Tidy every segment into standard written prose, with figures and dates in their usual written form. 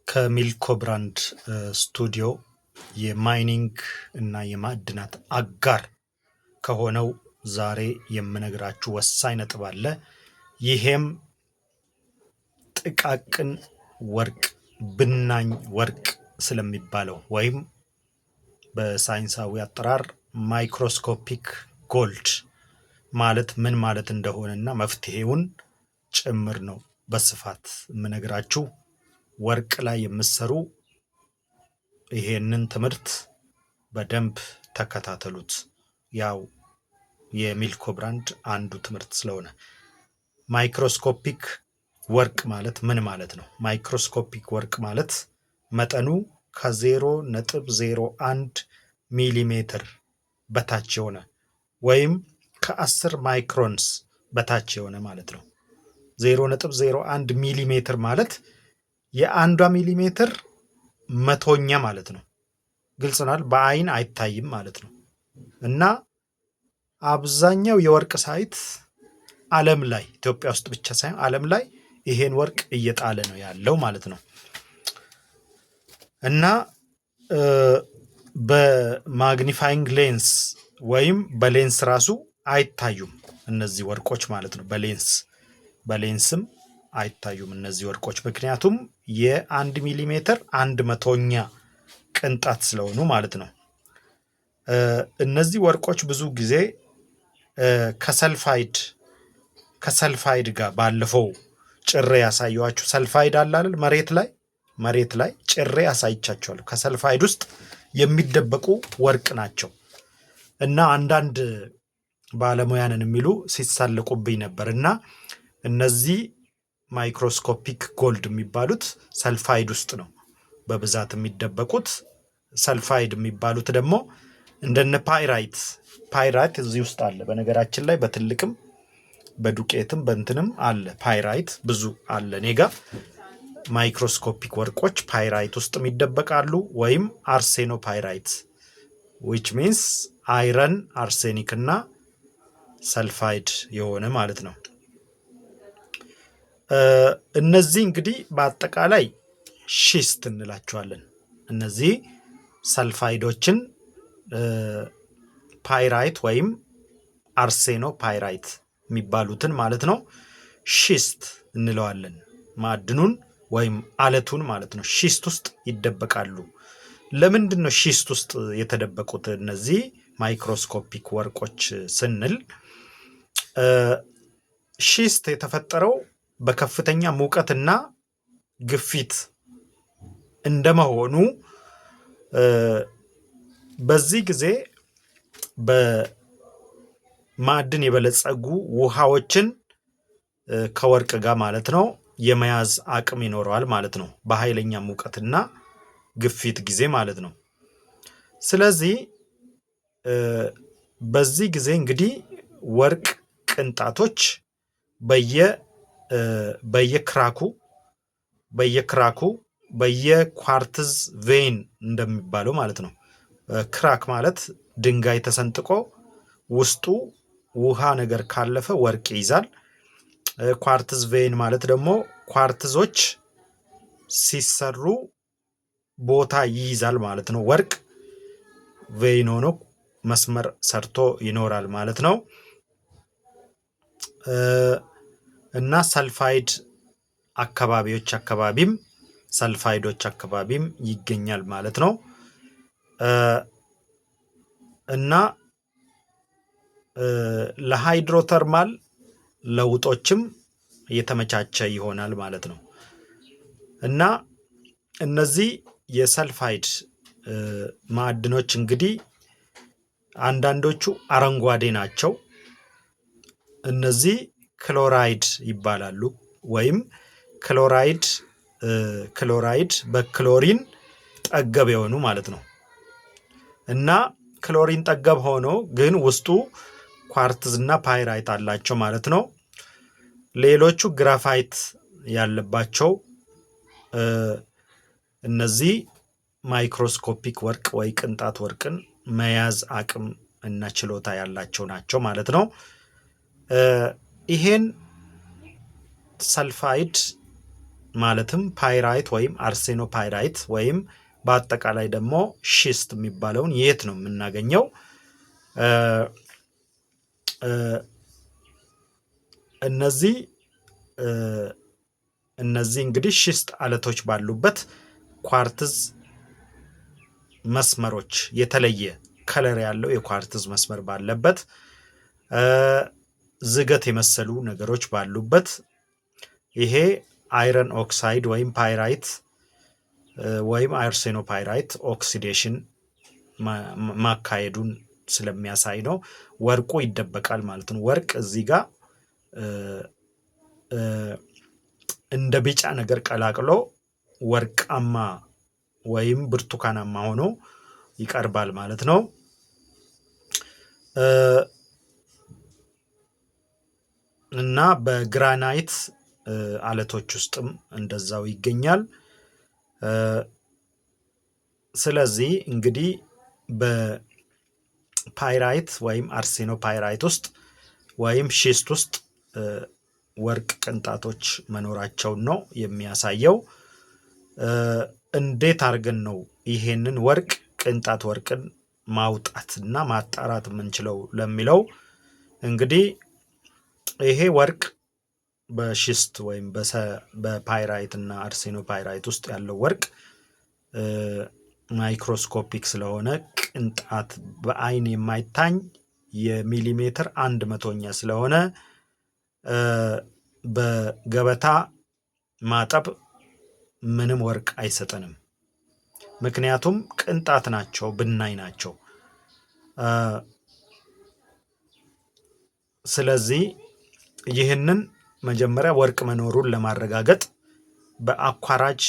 ከሚልኮ ብራንድ ስቱዲዮ የማይኒንግ እና የማዕድናት አጋር ከሆነው ዛሬ የምነግራችሁ ወሳኝ ነጥብ አለ። ይሄም ጥቃቅን ወርቅ ብናኝ ወርቅ ስለሚባለው ወይም በሳይንሳዊ አጠራር ማይክሮስኮፒክ ጎልድ ማለት ምን ማለት እንደሆነና መፍትሄውን ጭምር ነው በስፋት የምነግራችሁ። ወርቅ ላይ የምትሰሩ ይሄንን ትምህርት በደንብ ተከታተሉት። ያው የሚልኮ ብራንድ አንዱ ትምህርት ስለሆነ ማይክሮስኮፒክ ወርቅ ማለት ምን ማለት ነው? ማይክሮስኮፒክ ወርቅ ማለት መጠኑ ከ0.01 ሚሊሜትር በታች የሆነ ወይም ከ10 ማይክሮንስ በታች የሆነ ማለት ነው። 0.01 ሚሊሜትር ማለት የአንዷ ሚሊሜትር መቶኛ ማለት ነው። ግልጽ ነው። በአይን አይታይም ማለት ነው። እና አብዛኛው የወርቅ ሳይት ዓለም ላይ ኢትዮጵያ ውስጥ ብቻ ሳይሆን ዓለም ላይ ይሄን ወርቅ እየጣለ ነው ያለው ማለት ነው። እና በማግኒፋይንግ ሌንስ ወይም በሌንስ ራሱ አይታዩም እነዚህ ወርቆች ማለት ነው። በሌንስም አይታዩም እነዚህ ወርቆች፣ ምክንያቱም የ1 ሚሊሜትር 1/100ኛ ቅንጣት ስለሆኑ ማለት ነው። እነዚህ ወርቆች ብዙ ጊዜ ከሰልፋይድ ጋር ባለፈው ጭሬ ያሳየኋችሁ ሰልፋይድ አለ አይደል? መሬት ላይ ጭሬ ያሳይቻቸዋለሁ። ከሰልፋይድ ውስጥ የሚደበቁ ወርቅ ናቸው። እና አንዳንድ ባለሙያንን የሚሉ ሲሳለቁብኝ ነበር። እና እነዚህ ማይክሮስኮፒክ ጎልድ የሚባሉት ሰልፋይድ ውስጥ ነው በብዛት የሚደበቁት። ሰልፋይድ የሚባሉት ደግሞ እንደነ ፓይራይት እዚህ ውስጥ አለ። በነገራችን ላይ በትልቅም በዱቄትም በእንትንም አለ። ፓይራይት ብዙ አለ እኔ ጋ። ማይክሮስኮፒክ ወርቆች ፓይራይት ውስጥ ይደበቃሉ፣ ወይም አርሴኖ ፓይራይት which means አይረን፣ አርሴኒክ እና ሰልፋይድ የሆነ ማለት ነው። እነዚህ እንግዲህ በአጠቃላይ ሺስት እንላቸዋለን። እነዚህ ሰልፋይዶችን ፓይራይት ወይም አርሴኖ ፓይራይት የሚባሉትን ማለት ነው ሺስት እንለዋለን። ማዕድኑን ወይም አለቱን ማለት ነው ሺስት ውስጥ ይደበቃሉ። ለምንድን ነው ሺስት ውስጥ የተደበቁት እነዚህ ማይክሮስኮፒክ ወርቆች ስንል፣ ሺስት የተፈጠረው በከፍተኛ ሙቀትና ግፊት እንደመሆኑ በዚህ ጊዜ በማዕድን የበለጸጉ ውሃዎችን ከወርቅ ጋር ማለት ነው የመያዝ አቅም ይኖረዋል ማለት ነው፣ በኃይለኛ ሙቀትና ግፊት ጊዜ ማለት ነው። ስለዚህ በዚህ ጊዜ እንግዲህ ወርቅ ቅንጣቶች በየኳርትዝ ቬይን እንደሚባለው ማለት ነው። ክራክ ማለት ድንጋይ ተሰንጥቆ ውስጡ ውሃ ነገር ካለፈ ወርቅ ይይዛል። ኳርትዝ ቬይን ማለት ደግሞ ኳርትዞች ሲሰሩ ቦታ ይይዛል ማለት ነው። ወርቅ ቬይን ሆኖ መስመር ሰርቶ ይኖራል ማለት ነው። እና ሰልፋይድ ሰልፋይዶች አካባቢም ይገኛል ማለት ነው። እና ለሃይድሮተርማል ለውጦችም የተመቻቸ ይሆናል ማለት ነው። እና እነዚህ የሰልፋይድ ማዕድኖች እንግዲህ አንዳንዶቹ አረንጓዴ ናቸው። እነዚህ ክሎራይድ ይባላሉ። ወይም ክሎራይድ በክሎሪን ጠገብ የሆኑ ማለት ነው። እና ክሎሪን ጠገብ ሆኖ ግን ውስጡ ኳርትዝ እና ፓይራይት አላቸው ማለት ነው። ሌሎቹ ግራፋይት ያለባቸው እነዚህ ማይክሮስኮፒክ ወርቅ ወይ ቅንጣት ወርቅን መያዝ አቅም እና ችሎታ ያላቸው ናቸው ማለት ነው። ይሄን ሰልፋይድ ማለትም ፓይራይት ወይም አርሴኖፓይራይት ወይም በአጠቃላይ ደግሞ ሺስት የሚባለውን የት ነው የምናገኘው? እነዚህ እንግዲህ ሺስት አለቶች ባሉበት ኳርትዝ መስመሮች የተለየ ከለር ያለው የኳርትዝ መስመር ባለበት ዝገት የመሰሉ ነገሮች ባሉበት ይሄ አይረን ኦክሳይድ ወይም ፓይራይት ወይም አርሴኖፓይራይት ኦክሲዴሽን ማካሄዱን ስለሚያሳይ ነው። ወርቁ ይደበቃል ማለት ነው። ወርቅ እዚህ ጋር እንደ ቢጫ ነገር ቀላቅሎ ወርቃማ ወይም ብርቱካናማ ሆኖ ይቀርባል ማለት ነው። እና በግራናይት አለቶች ውስጥም እንደዛው ይገኛል። ስለዚህ እንግዲህ በፓይራይት ወይም አርሴኖፓይራይት ውስጥ ወይም ሺስት ውስጥ ወርቅ ቅንጣቶች መኖራቸውን ነው የሚያሳየው። እንዴት አድርገን ነው ይሄንን ወርቅ ቅንጣት ወርቅን ማውጣት እና ማጣራት የምንችለው ለሚለው እንግዲህ ይሄ ወርቅ በሺስት ወይም በፓይራይት እና አርሴኖፓይራይት ውስጥ ያለው ወርቅ ማይክሮስኮፒክ ስለሆነ ቅንጣት በአይን የማይታኝ የሚሊሜትር 1/100ኛ ስለሆነ በገበታ ማጠብ ምንም ወርቅ አይሰጠንም። ምክንያቱም ቅንጣት ናቸው፣ ብናኝ ናቸው። ስለዚህ ይህንን መጀመሪያ ወርቅ መኖሩን ለማረጋገጥ በአኳራጅ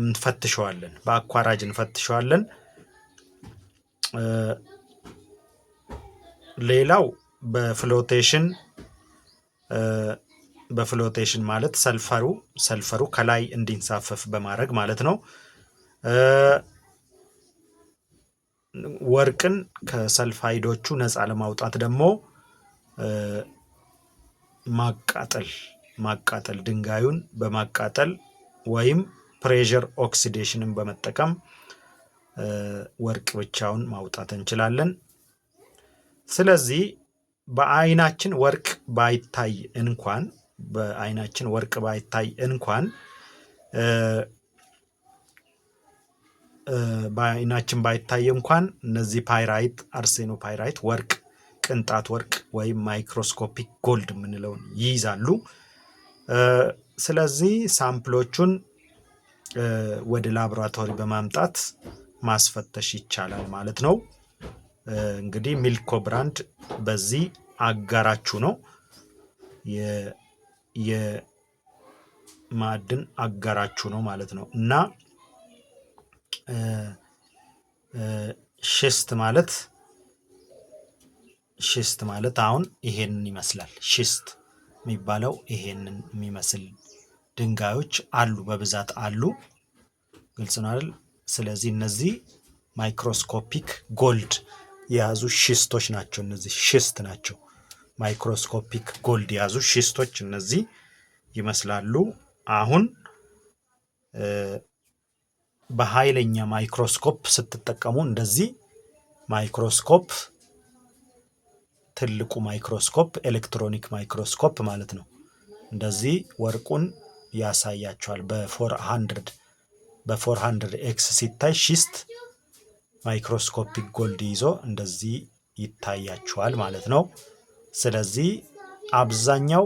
እንፈትሸዋለን። በአኳራጅ እንፈትሸዋለን። ሌላው በፍሎቴሽን ማለት ሰልፈሩ ከላይ እንዲንሳፈፍ በማድረግ ማለት ነው። ወርቅን ከሰልፋይዶቹ ነፃ ለማውጣት ደግሞ ማቃጠል ድንጋዩን በማቃጠል ወይም ፕሬዠር ኦክሲዴሽንን በመጠቀም ወርቅ ብቻውን ማውጣት እንችላለን። ስለዚህ በአይናችን ወርቅ ባይታይ እንኳን እነዚህ ፓይራይት፣ አርሴኖፓይራይት ወርቅ ቅንጣት ወርቅ ወይም ማይክሮስኮፒክ ጎልድ የምንለውን ይይዛሉ። ስለዚህ ሳምፕሎቹን ወደ ላቦራቶሪ በማምጣት ማስፈተሽ ይቻላል ማለት ነው። እንግዲህ ሚልኮ ብራንድ በዚህ አጋራችሁ ነው፣ የማዕድን አጋራችሁ ነው ማለት ነው። እና ሺስት ማለት አሁን ይሄንን ይመስላል። ሺስት የሚባለው ይሄንን የሚመስል ድንጋዮች አሉ፣ በብዛት አሉ። ግልጽ ነው አይደል? ስለዚህ እነዚህ ማይክሮስኮፒክ ጎልድ የያዙ ሺስቶች ናቸው። እነዚህ ሺስት ናቸው። ማይክሮስኮፒክ ጎልድ የያዙ ሺስቶች እነዚህ ይመስላሉ። አሁን በኃይለኛ ማይክሮስኮፕ ስትጠቀሙ እንደዚህ ማይክሮስኮፕ ትልቁ ማይክሮስኮፕ ኤሌክትሮኒክ ማይክሮስኮፕ ማለት ነው። እንደዚህ ወርቁን ያሳያቸዋል። በ400 ኤክስ ሲታይ ሺስት ማይክሮስኮፒክ ጎልድ ይዞ እንደዚህ ይታያቸዋል ማለት ነው። ስለዚህ አብዛኛው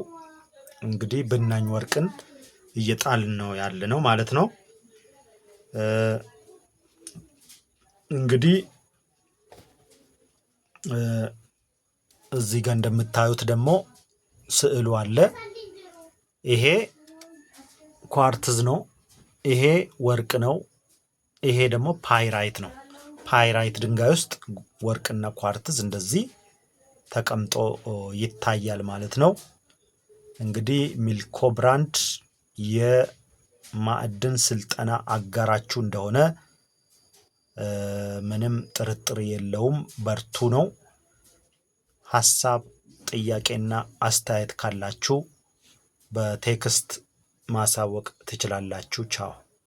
እንግዲህ ብናኝ ወርቅን እየጣልን ነው ያለ ነው ማለት ነው። እንግዲህ እዚህ ጋር እንደምታዩት ደግሞ ስዕሉ አለ። ይሄ ኳርትዝ ነው። ይሄ ወርቅ ነው። ይሄ ደግሞ ፓይራይት ነው። ፓይራይት ድንጋይ ውስጥ ወርቅና ኳርትዝ እንደዚህ ተቀምጦ ይታያል ማለት ነው። እንግዲህ ሚልኮ ብራንድ የማዕድን ስልጠና አጋራችሁ እንደሆነ ምንም ጥርጥር የለውም። በርቱ ነው። ሀሳብ ጥያቄና አስተያየት ካላችሁ በቴክስት ማሳወቅ ትችላላችሁ። ቻው።